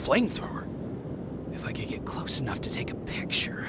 flamethrower. If I could get close enough to take a picture.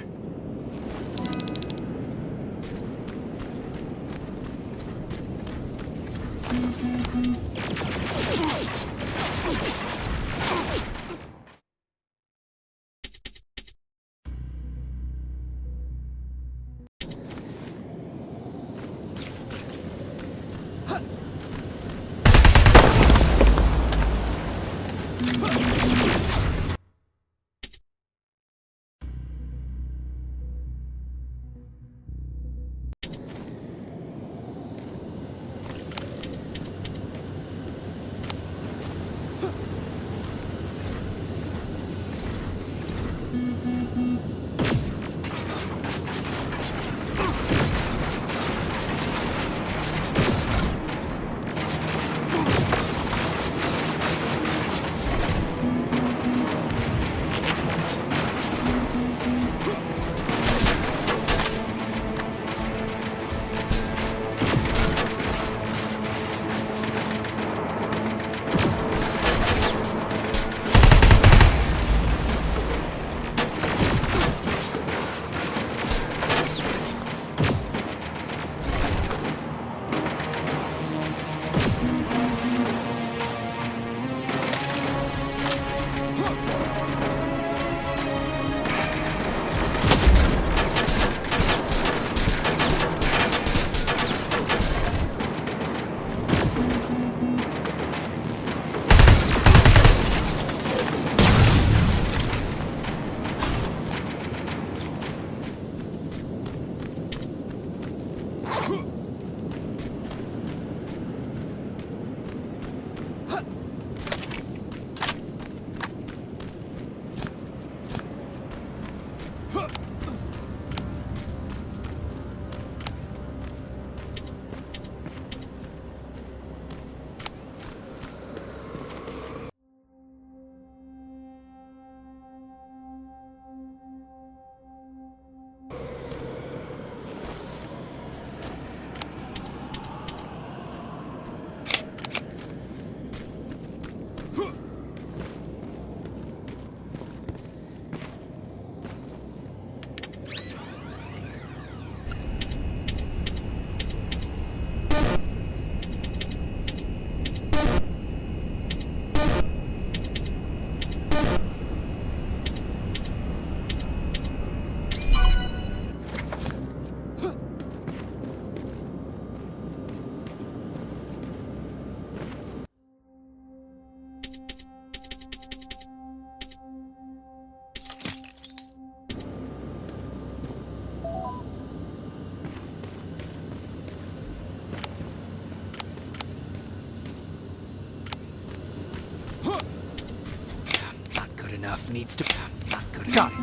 Needs to... Not good. Got it.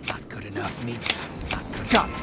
Not good enough. Needs... Not good. Got it.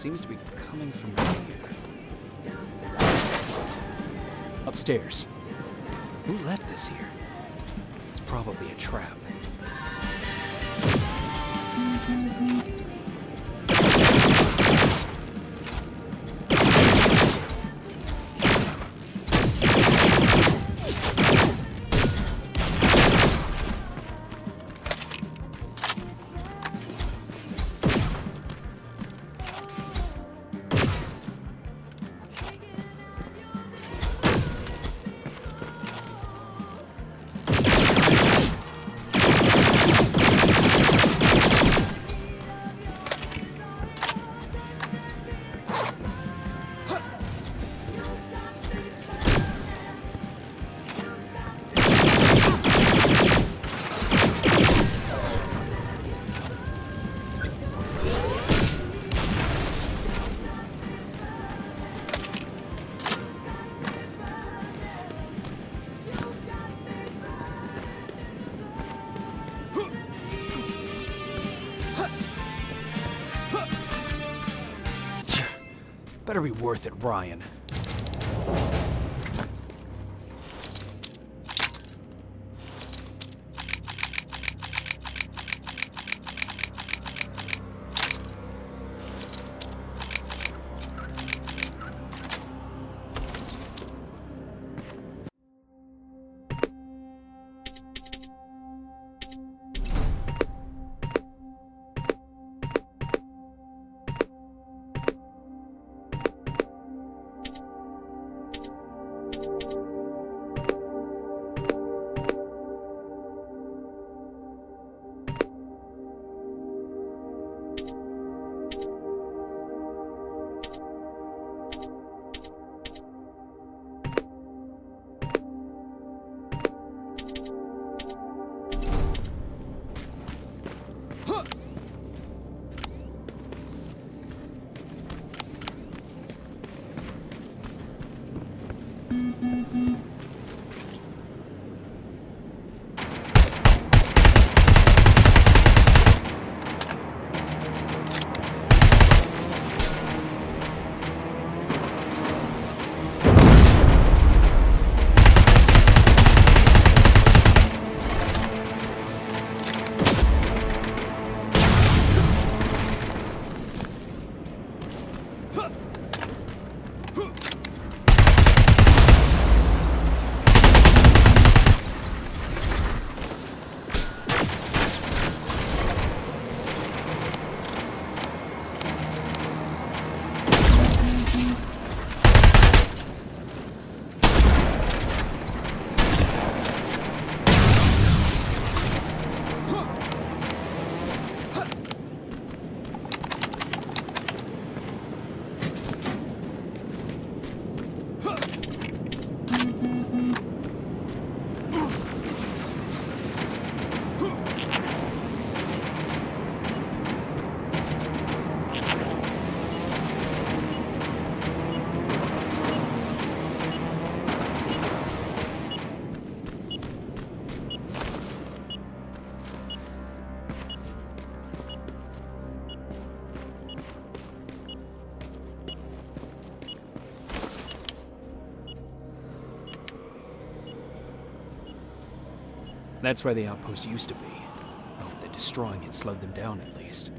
seems to be coming from here. Upstairs. Who left this here? It's probably a trap. Better be worth it, Ryan. That's where the outpost used to be. I hope that destroying it slowed them down at least.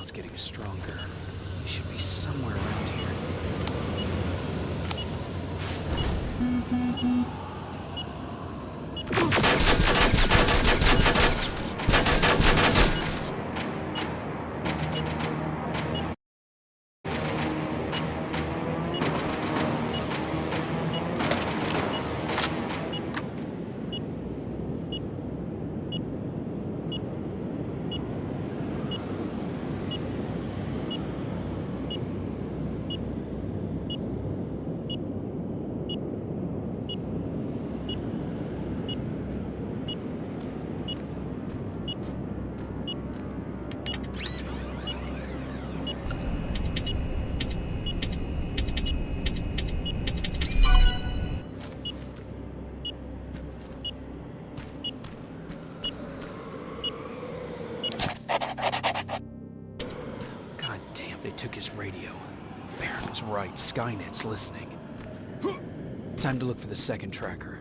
signal's getting stronger. He should be somewhere around here. God damn, they took his radio. Baron was right, Skynet's listening. Time to look for the second tracker.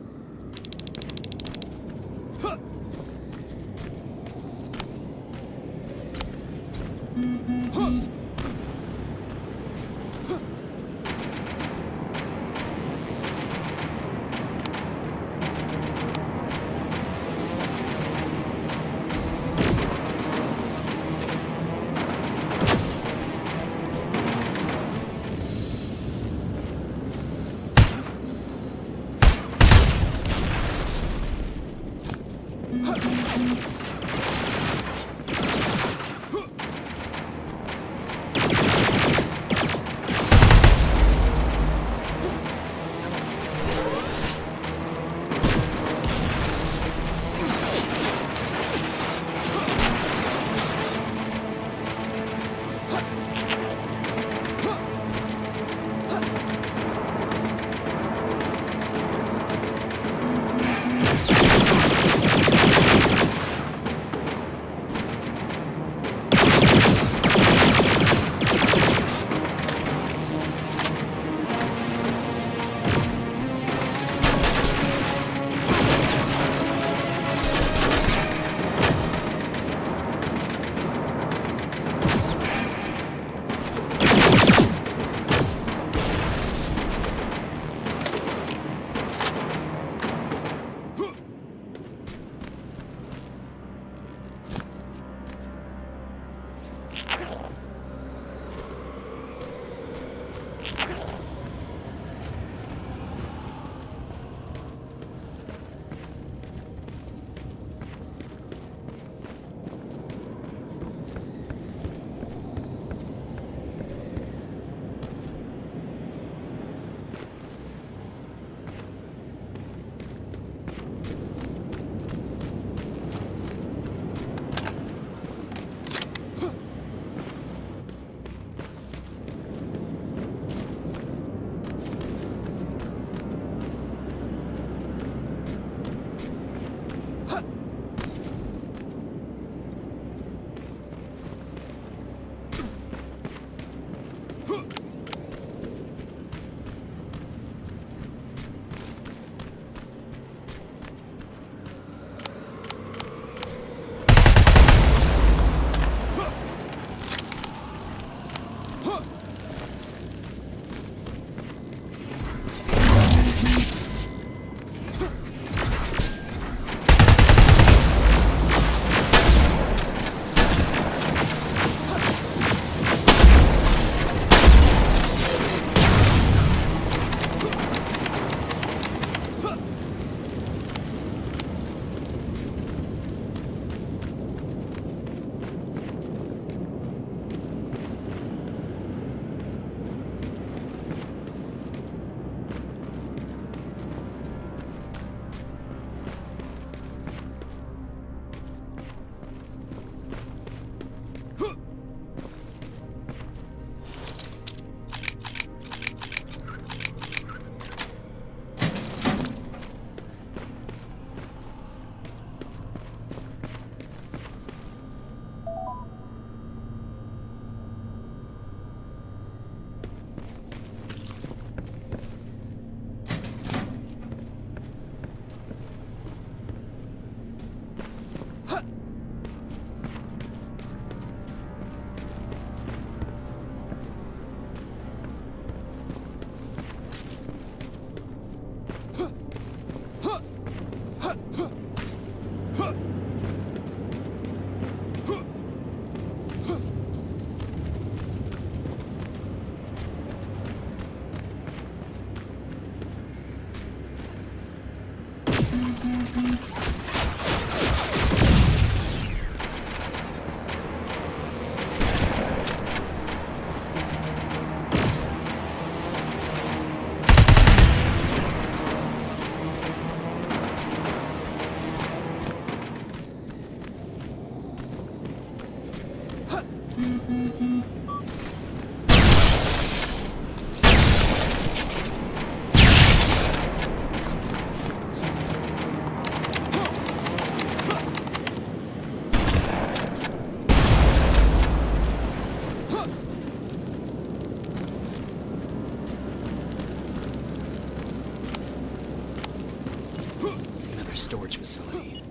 Storage facility.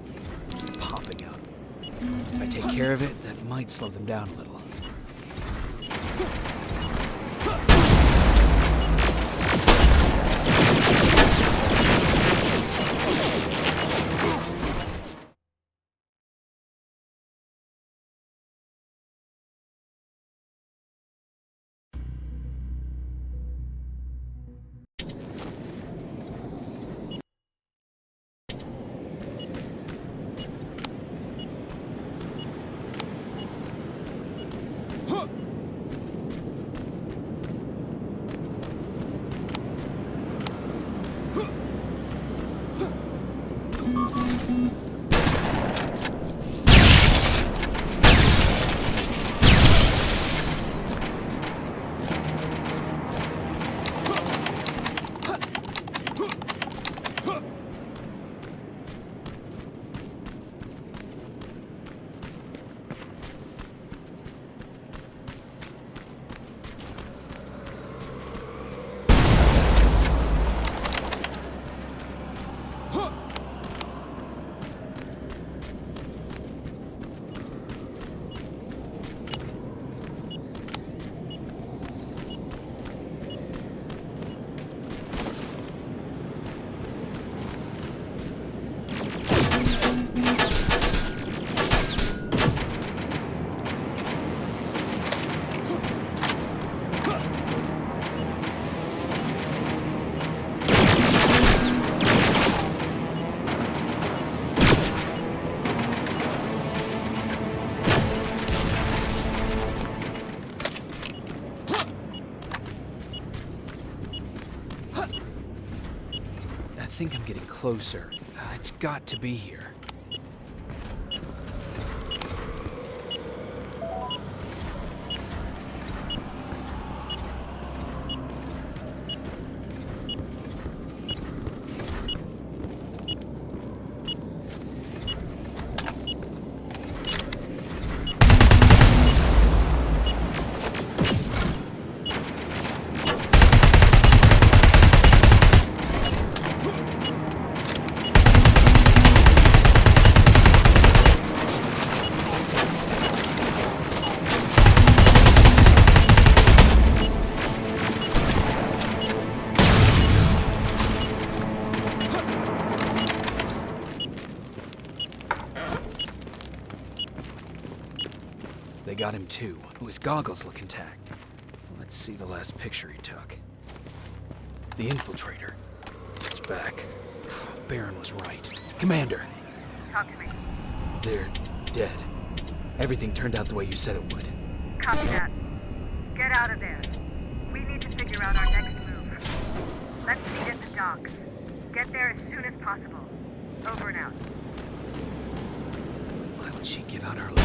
Popping up. If I take care of it, that might slow them down a little. I think I'm getting closer. It's got to be here. They got him too. His goggles look intact. Let's see the last picture he took. The infiltrator. It's back. Baron was right. Commander! Talk to me. They're dead. Everything turned out the way you said it would. Copy that. Get out of there. We need to figure out our next move. Let's meet at the docks. Get there as soon as possible. Over and out. Why would she give out our location?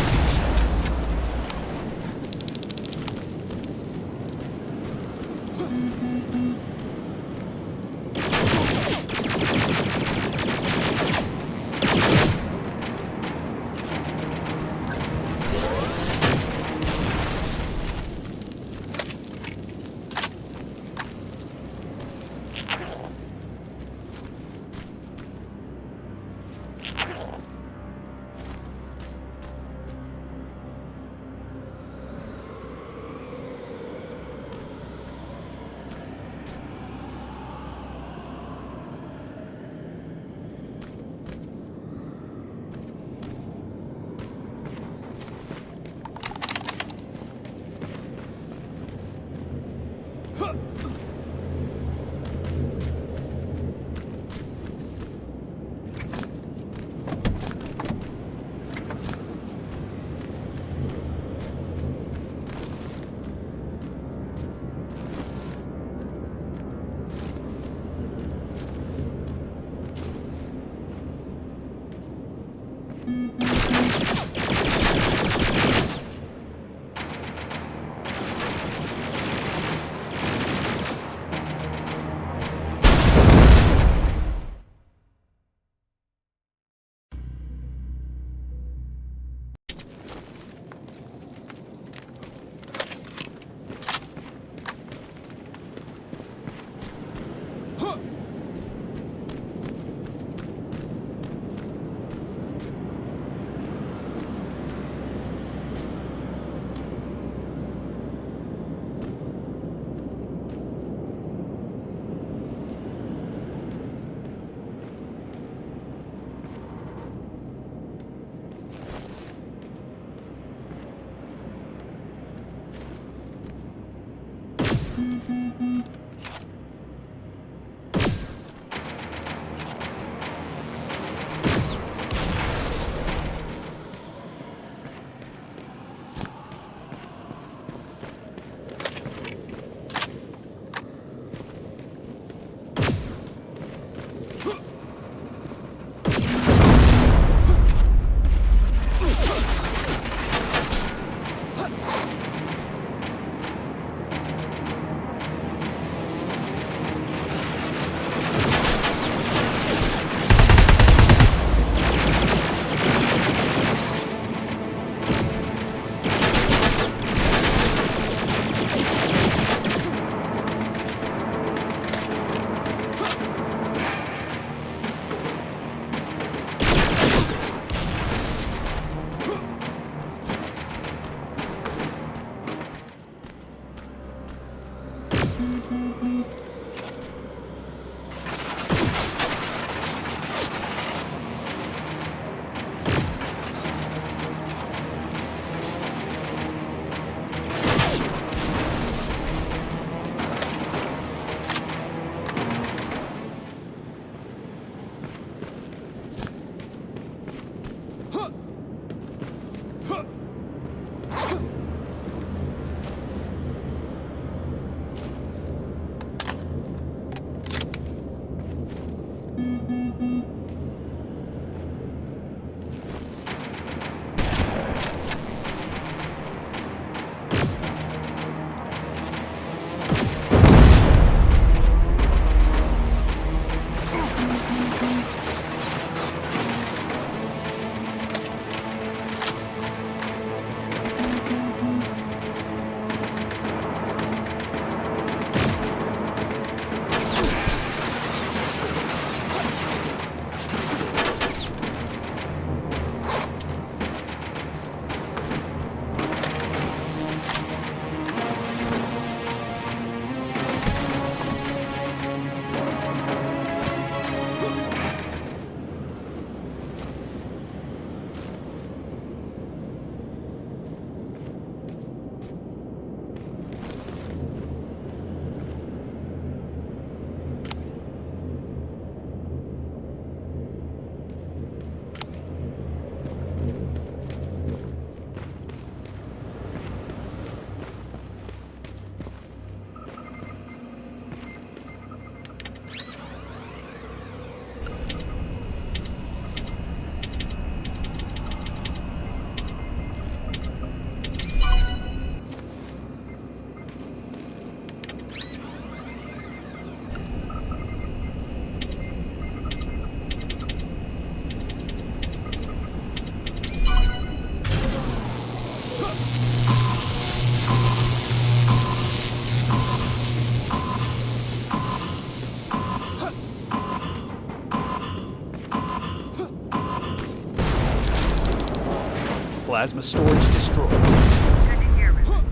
Plasma storage destroyed. Good to hear, Richard.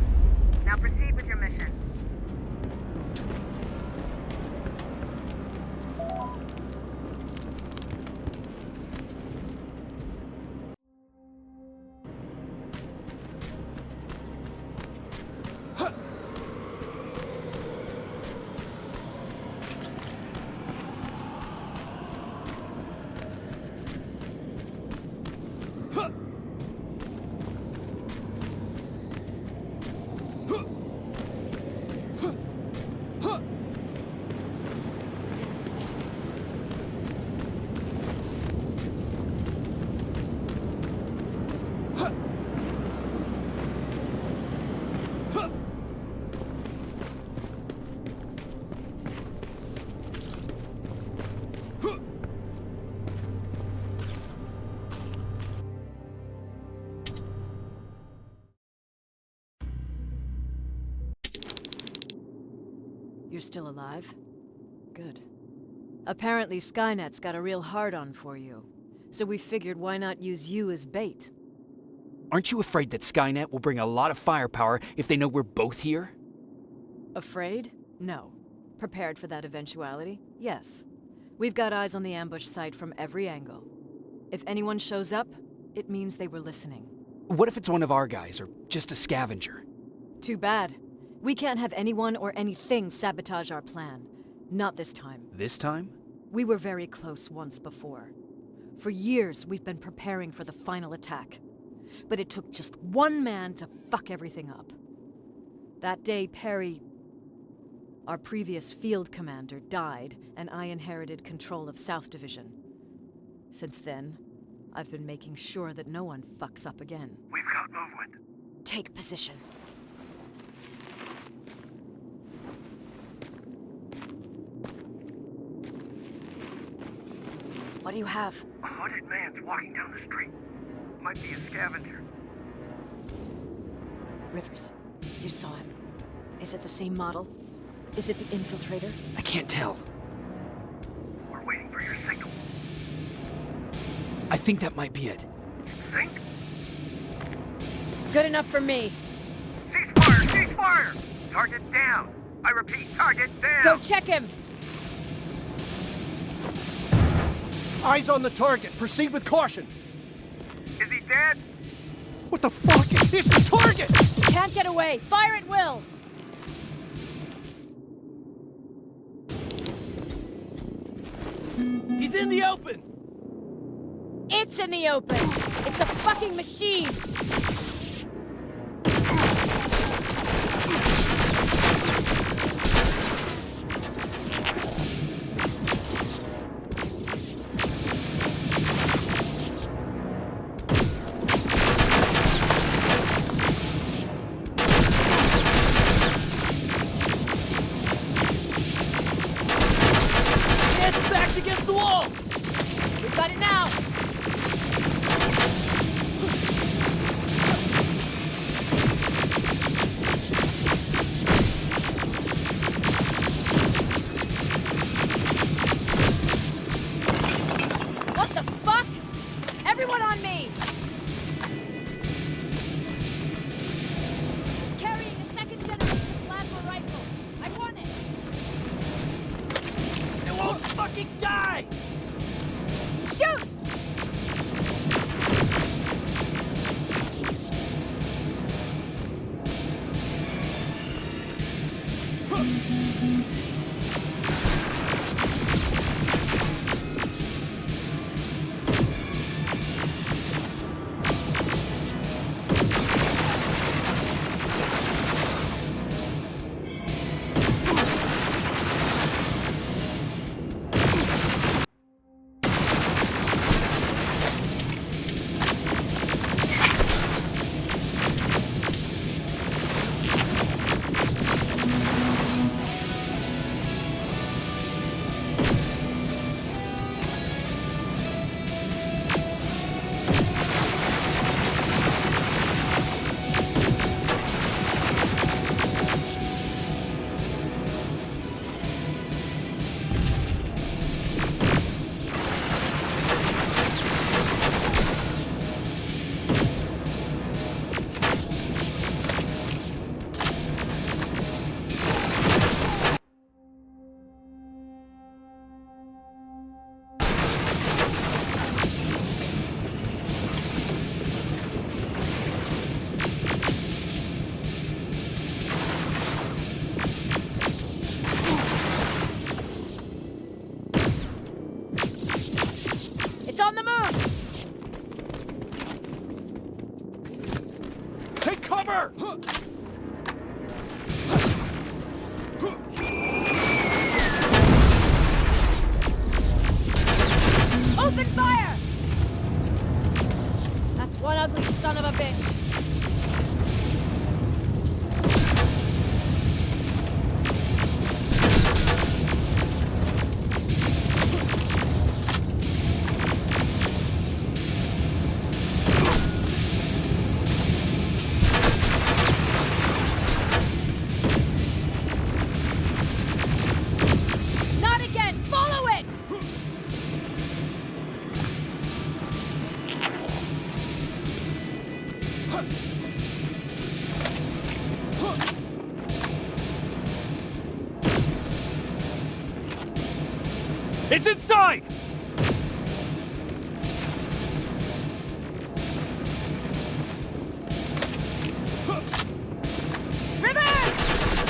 Now proceed with your mission. You're still alive? Good. Apparently Skynet's got a real hard-on for you. So we figured why not use you as bait? Aren't you afraid that Skynet will bring a lot of firepower if they know we're both here? Afraid? No. Prepared for that eventuality? Yes. We've got eyes on the ambush site from every angle. If anyone shows up, it means they were listening. What if it's one of our guys, or just a scavenger? Too bad. We can't have anyone or anything sabotage our plan. Not this time. This time? We were very close once before. For years, we've been preparing for the final attack. But it took just one man to fuck everything up. That day, Perry, our previous field commander, died, and I inherited control of South Division. Since then, I've been making sure that no one fucks up again. We've got movement. Take position. What do you have? A hooded man's walking down the street. Might be a scavenger. Rivers, you saw him. Is it the same model? Is it the infiltrator? I can't tell. We're waiting for your signal. I think that might be it. Think? Good enough for me. Cease fire! Cease fire! Target down! I repeat, target down! Go check him! Eyes on the target. Proceed with caution. Is he dead? What the fuck? It's the target! Can't get away! Fire at will! He's in the open! It's in the open! It's a fucking machine! It's backed against the wall! We've got it now! What the fuck? Everyone on me! It's carrying a second generation plasma rifle. I want it! It won't fucking die! Shoot! It's on the move! Take cover! Open fire! That's one ugly son of a bitch. Not again! Follow it! It's inside! Rivers!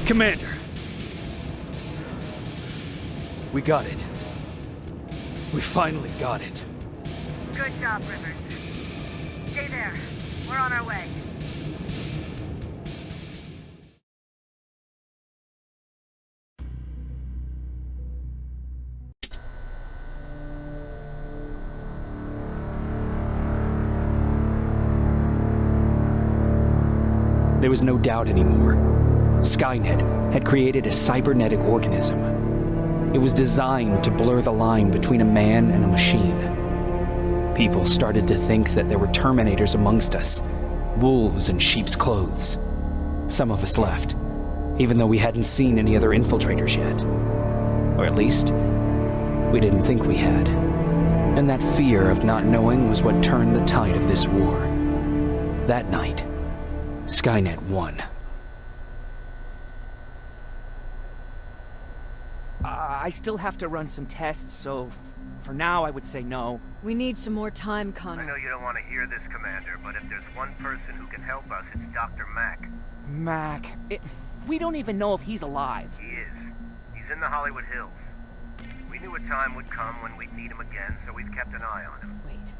Commander. We got it. We finally got it. Good job, Rivers. Stay there. We're on our way. There was no doubt anymore. Skynet had created a cybernetic organism. It was designed to blur the line between a man and a machine. People started to think that there were Terminators amongst us, wolves in sheep's clothes. Some of us left, even though we hadn't seen any other infiltrators yet. Or at least, we didn't think we had. And that fear of not knowing was what turned the tide of this war. That night, Skynet won. I still have to run some tests, so for now I would say no. We need some more time, I Connor. know you don't want to hear this, Commander, but if there's one person who can help us, it's Dr. Mack. Mac, we don't even know if he's alive. He is. He's in the Hollywood Hills. We knew a time would come when we'd need him again, so we've kept an eye on him. Wait.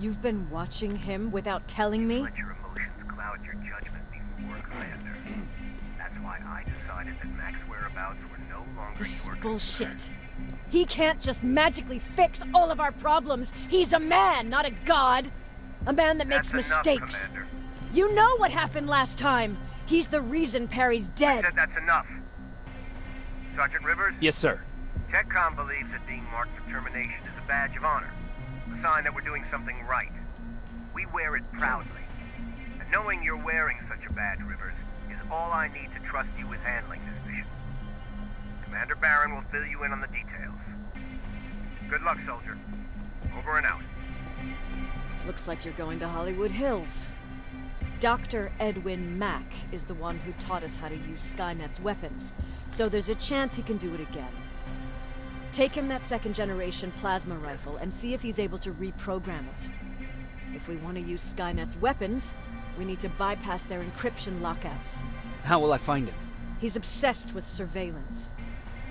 You've been watching him without telling me? Let your emotions cloud your judgment before, Commander. That's why I decided that Mack's whereabouts were no longer This is your bullshit. concern. He can't just magically fix all of our problems. He's a man, not a god. A man that makes That's enough, mistakes. Commander. You know what happened last time. He's the reason Perry's I dead. said that's enough. Sergeant Rivers? Yes, sir. TechCom believes that being marked for termination is a badge of honor, a sign that we're doing something right. We wear it proudly. And knowing you're wearing such a badge, Rivers, is all I need to trust you with handling this mission. Commander Barron will fill you in on the details. Good luck, soldier. Over and out. Looks like you're going to Hollywood Hills. Dr. Edwin Mack is the one who taught us how to use Skynet's weapons, so there's a chance he can do it again. Take him that second-generation plasma rifle and see if he's able to reprogram it. If we want to use Skynet's weapons, we need to bypass their encryption lockouts. How will I find him? He's obsessed with surveillance.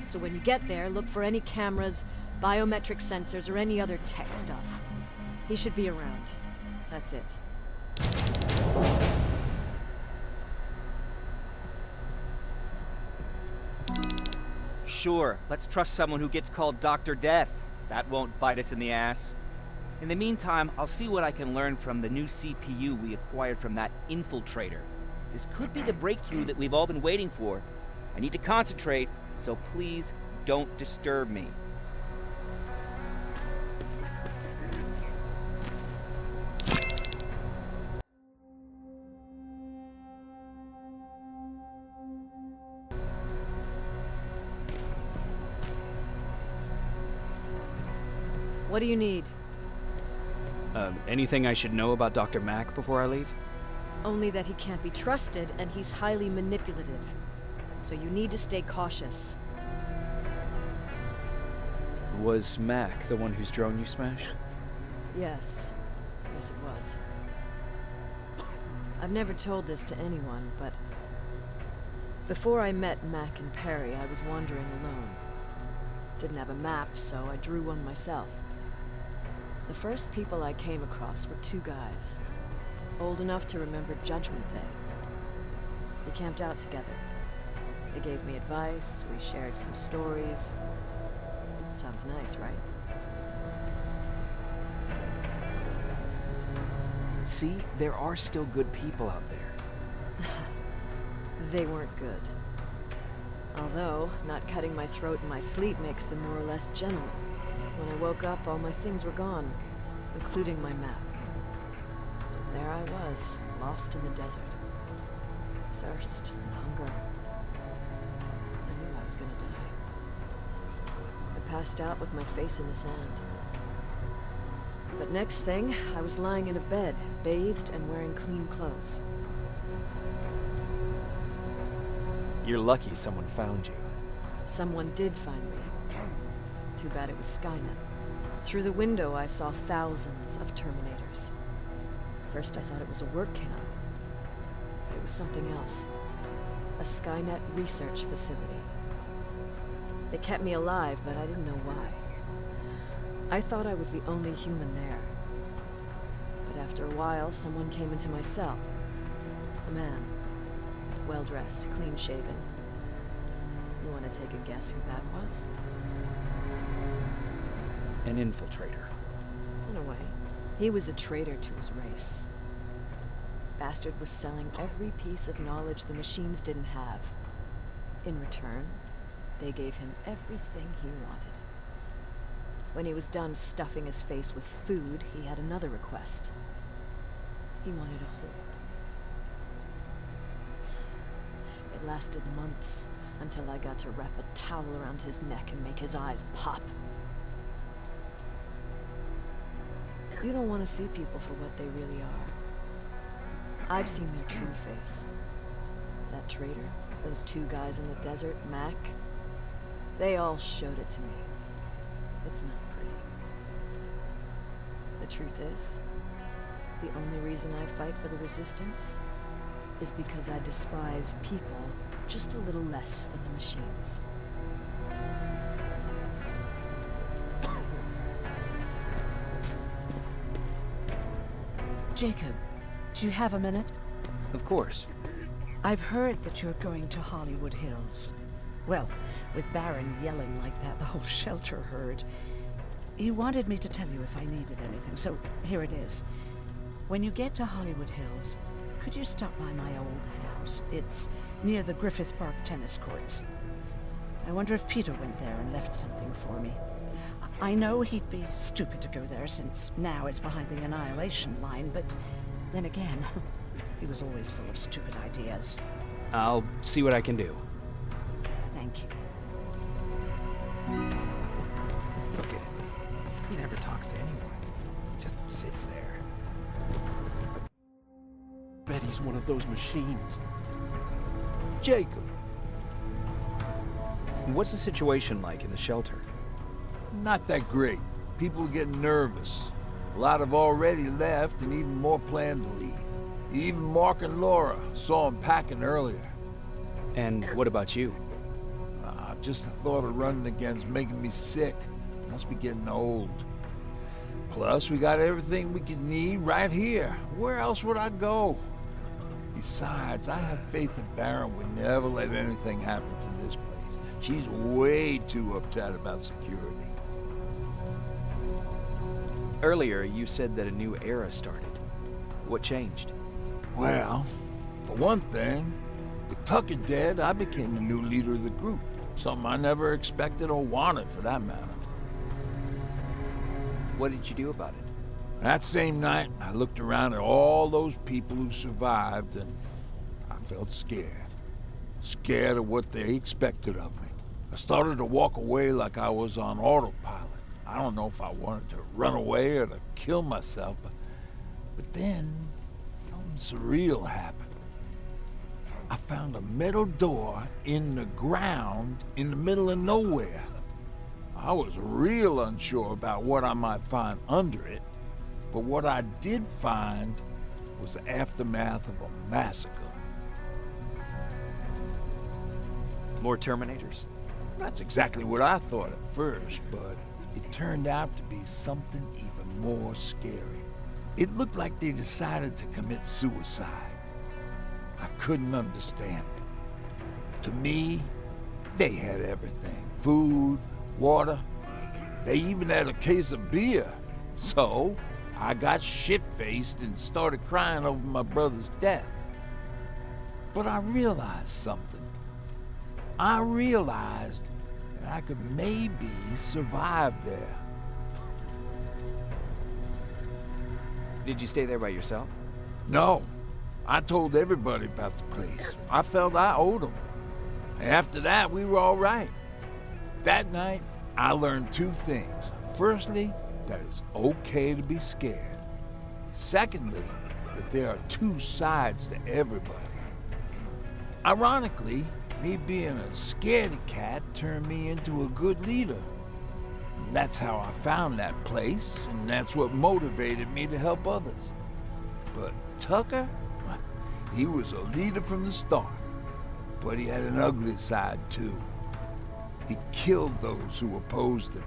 So when you get there, look for any cameras, biometric sensors, or any other tech stuff. He should be around. That's it. Sure, let's trust someone who gets called Dr. Death. That won't bite us in the ass. In the meantime, I'll see what I can learn from the new CPU we acquired from that infiltrator. This could be the breakthrough that we've all been waiting for. I need to concentrate, so please don't disturb me. What do you need? Anything I should know about Dr. Mack before I leave? Only that he can't be trusted and he's highly manipulative. So you need to stay cautious. Was Mack the one whose drone you smashed? Yes. Yes, it was. I've never told this to anyone, but before I met Mac and Perry, I was wandering alone. Didn't have a map, so I drew one myself. The first people I came across were two guys, old enough to remember Judgment Day. We camped out together. They gave me advice, we shared some stories. Sounds nice, right? See, there are still good people out there. They weren't good. Although, not cutting my throat in my sleep makes them more or less genuine. When I woke up, all my things were gone, including my map. There I was, lost in the desert. Thirst and hunger. I knew I was gonna die. I passed out with my face in the sand. But next thing, I was lying in a bed, bathed and wearing clean clothes. You're lucky someone found you. Someone did find me. Too bad it was Skynet. Through the window, I saw thousands of Terminators. First, I thought it was a work camp, but it was something else. A Skynet research facility. They kept me alive, but I didn't know why. I thought I was the only human there. But after a while, someone came into my cell. A man. Well-dressed, clean-shaven. You want to take a guess who that was? An infiltrator. In a way. He was a traitor to his race. Bastard was selling every piece of knowledge the machines didn't have. In return, they gave him everything he wanted. When he was done stuffing his face with food, he had another request. He wanted a whore. It lasted months, until I got to wrap a towel around his neck and make his eyes pop. You don't want to see people for what they really are. I've seen their true face. That traitor, those two guys in the desert, Mac, they all showed it to me. It's not pretty. The truth is, the only reason I fight for the Resistance is because I despise people just a little less than the machines. Jacob, do you have a minute? Of course. I've heard that you're going to Hollywood Hills. Well, with Baron yelling like that, the whole shelter heard. He wanted me to tell you if I needed anything, so here it is. When you get to Hollywood Hills, could you stop by my old house? It's near the Griffith Park tennis courts. I wonder if Peter went there and left something for me. I know he'd be stupid to go there, since now it's behind the Annihilation line, but then again, he was always full of stupid ideas. I'll see what I can do. Thank you. Look at him. He never talks to anyone. Just sits there. Bet he's one of those machines. Jacob. What's the situation like in the shelter? Not that great. People are getting nervous. A lot have already left, and even more plan to leave. Even Mark and Laura saw him packing earlier. And what about you? Just the thought of running again's making me sick. Must be getting old. Plus, we got everything we could need right here. Where else would I go? Besides, I have faith that Baron would never let anything happen to this place. She's way too uptight about security. Earlier, you said that a new era started. What changed? Well, for one thing, with Tucker dead, I became the new leader of the group. Something I never expected or wanted, for that matter. What did you do about it? That same night, I looked around at all those people who survived, and I felt scared. Scared of what they expected of me. I started to walk away like I was on autopilot. I don't know if I wanted to run away or to kill myself, but then something surreal happened. I found a metal door in the ground in the middle of nowhere. I was real unsure about what I might find under it, but what I did find was the aftermath of a massacre. More Terminators? That's exactly what I thought at first, but it turned out to be something even more scary. It looked like they decided to commit suicide. I couldn't understand it. To me, they had everything. Food, water. They even had a case of beer. So, I got shit-faced and started crying over my brother's death. But I realized something. I realized that I could maybe survive there. Did you stay there by yourself? No. I told everybody about the place. I felt I owed them. After that, we were all right. That night, I learned two things. Firstly, that it's okay to be scared. Secondly, that there are two sides to everybody. Ironically, me being a scaredy cat turned me into a good leader. And that's how I found that place, and that's what motivated me to help others. But Tucker? He was a leader from the start. But he had an ugly side, too. He killed those who opposed him.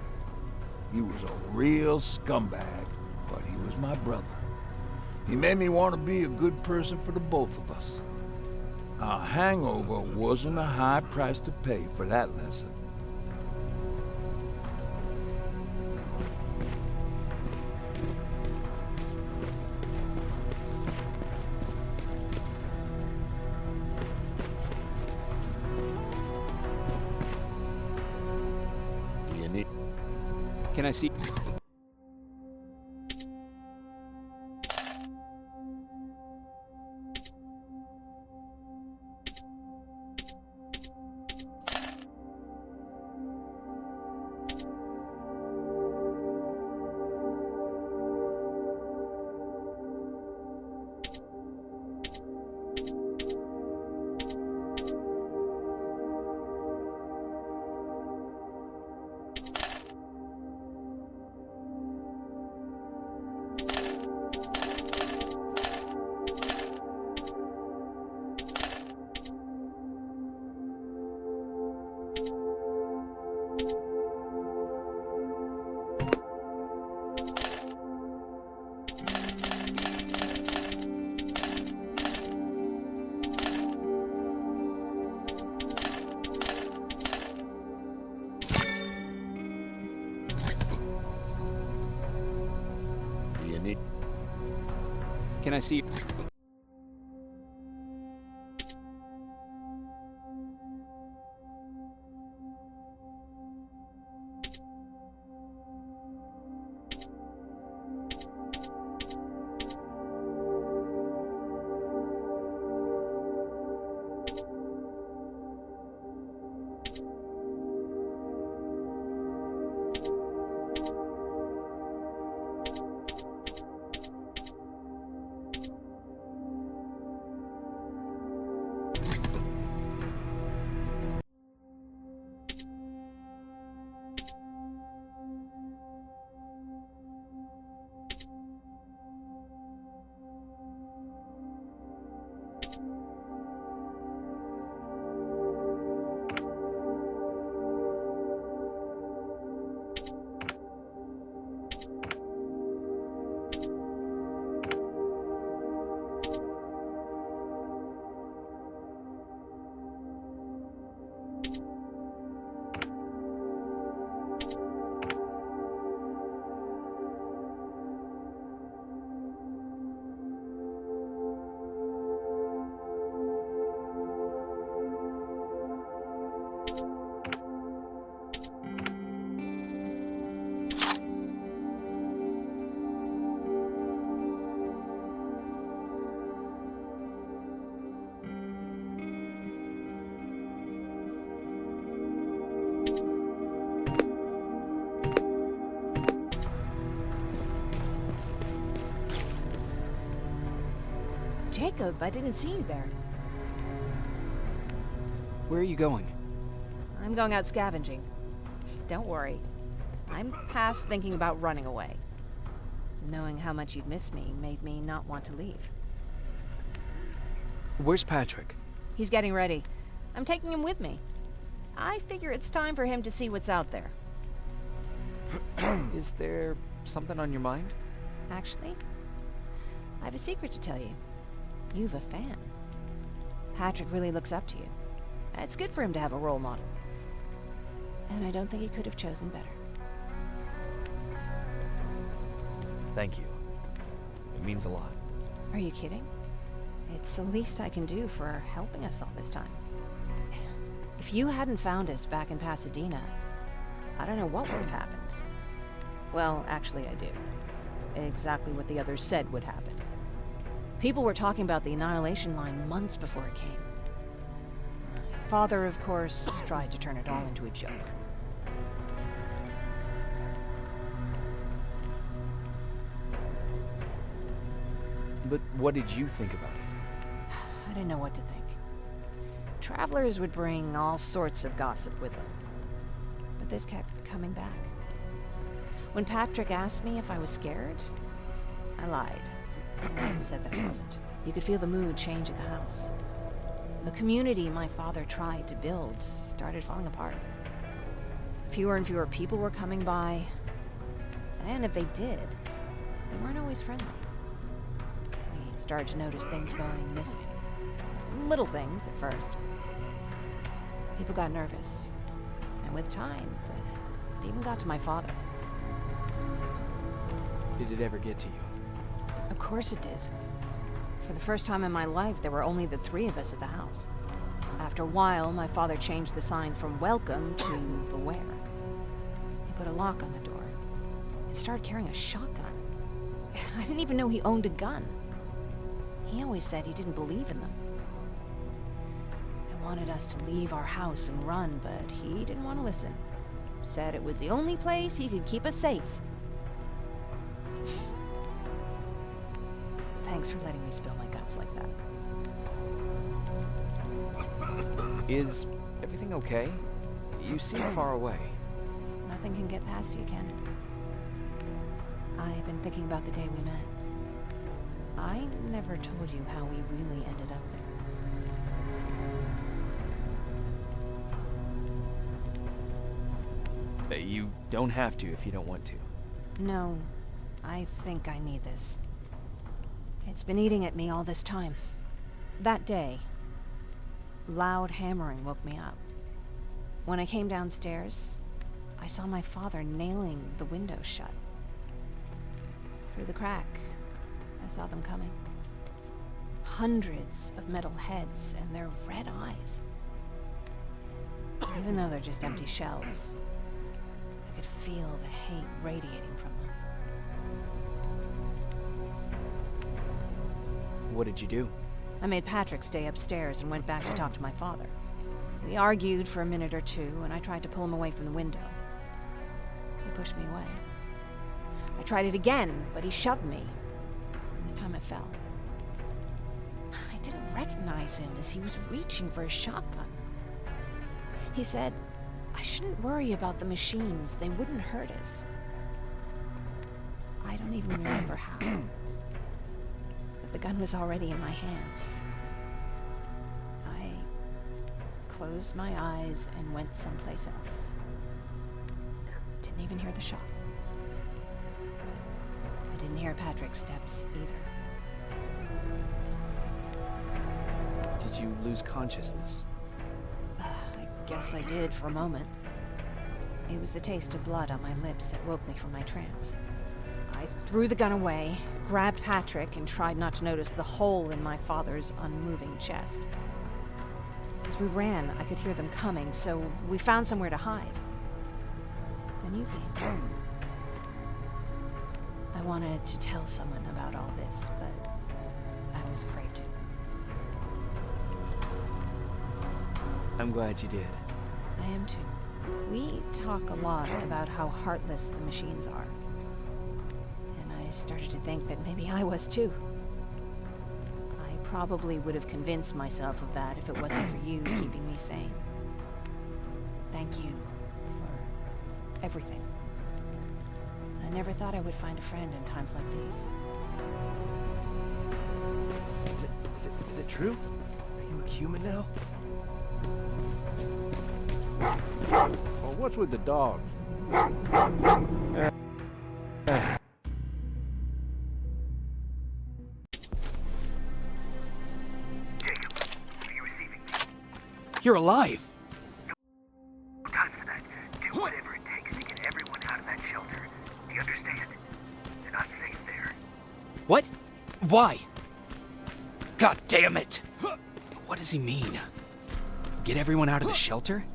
He was a real scumbag, but he was my brother. He made me want to be a good person for the both of us. A hangover wasn't a high price to pay for that lesson. Can I see? Can I see? Jacob, I didn't see you there. Where are you going? I'm going out scavenging. Don't worry. I'm past thinking about running away. Knowing how much you'd miss me made me not want to leave. Where's Patrick? He's getting ready. I'm taking him with me. I figure it's time for him to see what's out there. Is there something on your mind? Actually, I have a secret to tell you. You've a fan. Patrick really looks up to you. It's good for him to have a role model. And I don't think he could have chosen better. Thank you. It means a lot. Are you kidding? It's the least I can do for helping us all this time. If you hadn't found us back in Pasadena, I don't know what would have happened. Well, actually I do. Exactly what the others said would happen. People were talking about the Annihilation Line months before it came. My father, of course, tried to turn it all into a joke. But what did you think about it? I didn't know what to think. Travelers would bring all sorts of gossip with them. But this kept coming back. When Patrick asked me if I was scared, I lied. I said that I wasn't. You could feel the mood change in the house. The community my father tried to build started falling apart. Fewer and fewer people were coming by, and if they did, they weren't always friendly. We started to notice things going missing. Little things at first. People got nervous, and with time, it even got to my father. Did it ever get to you? Of course it did. For the first time in my life, there were only the three of us at the house. After a while, my father changed the sign from welcome to beware. He put a lock on the door and started carrying a shotgun. I didn't even know he owned a gun. He always said he didn't believe in them. He wanted us to leave our house and run, but he didn't want to listen. Said it was the only place he could keep us safe. Thanks for letting me spill my guts like that. Is everything okay? You seem far away. Nothing can get past you, can it? I've been thinking about the day we met. I never told you how we really ended up there. You don't have to if you don't want to. No, I think I need this. It's been eating at me all this time. That day, loud hammering woke me up. When I came downstairs, I saw my father nailing the window shut. Through the crack, I saw them coming. Hundreds of metal heads and their red eyes. Even though they're just empty shells, I could feel the hate radiating from them. What did you do? I made Patrick stay upstairs and went back to talk to my father. We argued for a minute or two, and I tried to pull him away from the window. He pushed me away. I tried it again, but he shoved me. This time I fell. I didn't recognize him as he was reaching for his shotgun. He said, I shouldn't worry about the machines. They wouldn't hurt us. I don't even remember how. The gun was already in my hands. I closed my eyes and went someplace else. Didn't even hear the shot. I didn't hear Patrick's steps either. Did you lose consciousness? I guess I did for a moment. It was the taste of blood on my lips that woke me from my trance. I threw the gun away, grabbed Patrick, and tried not to notice the hole in my father's unmoving chest. As we ran, I could hear them coming, so we found somewhere to hide. Then you came. I wanted to tell someone about all this, but I was afraid to. I'm glad you did. I am too. We talk a lot about how heartless the machines are. I started to think that maybe I was too. I probably would have convinced myself of that if it wasn't for you keeping me sane. Thank you for everything. I never thought I would find a friend in times like these. Is it true? You look human now? Well, what's with the dogs? You're alive! No time for that. Do whatever it takes to get everyone out of that shelter. Do you understand? They're not safe there. What? Why? God damn it! What does he mean? Get everyone out of the shelter?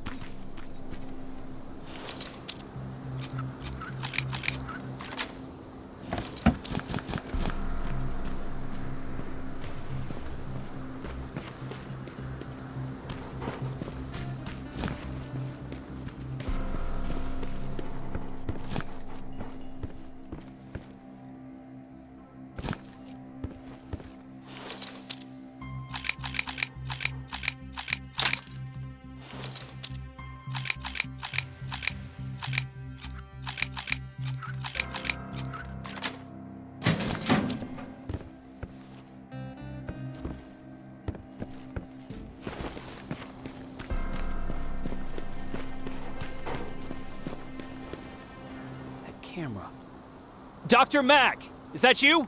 Dr. Mack, is that you?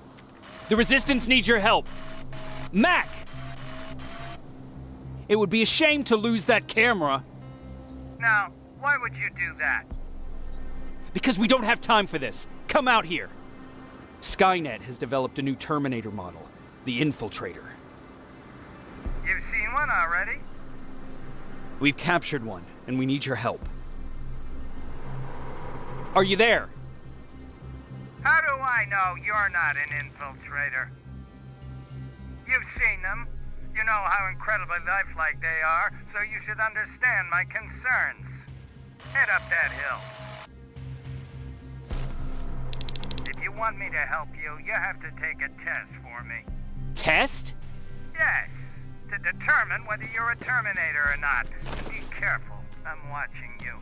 The Resistance needs your help. Mack! It would be a shame to lose that camera. Now, why would you do that? Because we don't have time for this. Come out here. Skynet has developed a new Terminator model, the Infiltrator. You've seen one already? We've captured one, and we need your help. Are you there? How do I know you're not an infiltrator? You've seen them. You know how incredibly lifelike they are, so you should understand my concerns. Head up that hill. If you want me to help you, you have to take a test for me. Test? Yes, to determine whether you're a Terminator or not. Be careful, I'm watching you.